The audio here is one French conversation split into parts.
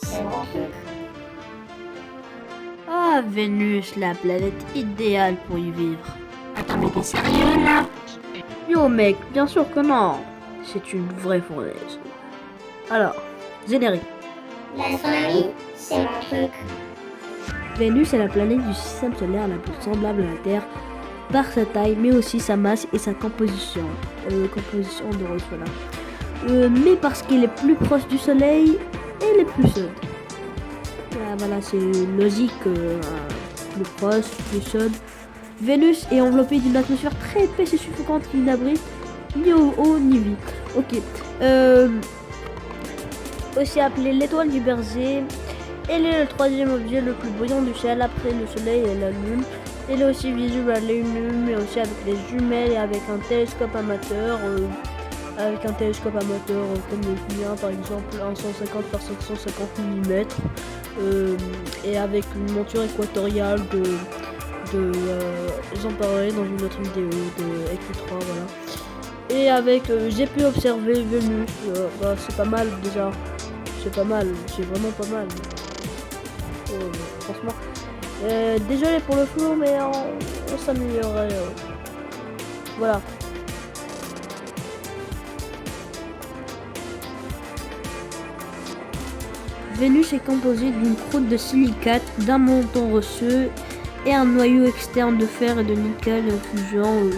C'est mon truc. Ah, Vénus, la planète idéale pour y vivre. Attends, mais t'es sérieux là? Yo mec, bien sûr que non. C'est une vraie fournaise. Alors, générique. L'astronomie, c'est mon truc. Vénus est la planète du système solaire la plus semblable à la Terre par sa taille, mais aussi sa masse et sa composition. Composition de Royce, voilà. Mais parce qu'elle est plus proche du Soleil, elle est plus chaude. Voilà, c'est logique. Plus proche, plus chaude. Vénus est enveloppée d'une atmosphère très épaisse et suffocante qui n'abrite ni eau ni vie. Ok. Aussi appelée l'étoile du berger. Elle est le troisième objet le plus brillant du ciel après le soleil et la lune. Elle est aussi visible à l'œil nu, mais aussi avec des jumelles et avec un télescope amateur. Comme le mien par exemple, un 150 par 750 mm. Et avec une monture équatoriale j'en parlerai dans une autre vidéo de EQ3, voilà. Et avec, j'ai pu observer Vénus, c'est pas mal déjà. C'est pas mal, c'est vraiment pas mal. Franchement. Désolé pour le flou, mais on s'améliorerait. Voilà. Vénus est composée d'une croûte de silicate, d'un manteau rocheux et un noyau externe de fer et de nickel en fusion.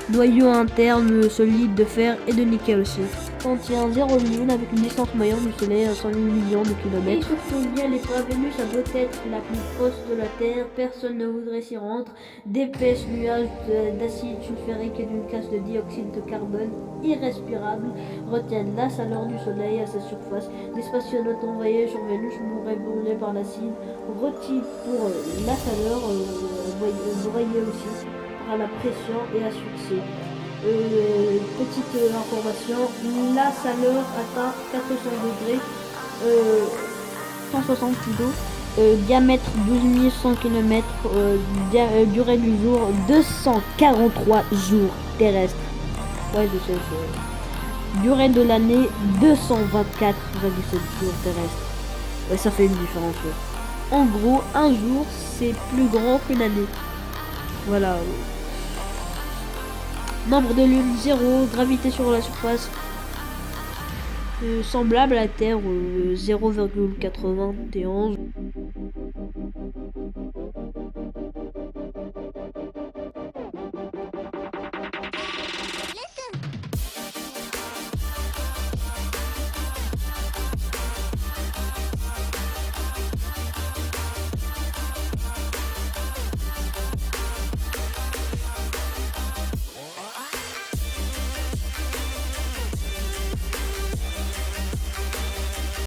Noyau interne solide de fer et de nickel aussi. Contient 0 lune avec une distance moyenne du Soleil à 108 millions de kilomètres. Et surtout, bien l'étoile Vénus a beau être la plus proche de la Terre, personne ne voudrait s'y rendre. D'épaisses nuages d'acide sulfurique et d'une casse de dioxyde de carbone irrespirable retiennent la chaleur du Soleil à sa surface. Des spationautes envoyés sur Vénus mourraient brûlés par l'acide rôti pour la chaleur, broyés aussi par la pression et à succès. Petite information, la chaleur atteint 400 degrés, 160 kg, diamètre 12 100 km, durée du jour 243 jours terrestres. Ouais, je sais. Durée de l'année 224,7 jours terrestres. Ouais, ça fait une différence. Ouais. En gros, un jour, c'est plus grand qu'une année. Voilà. Nombre de lunes 0, gravité sur la surface semblable à la Terre 0,91.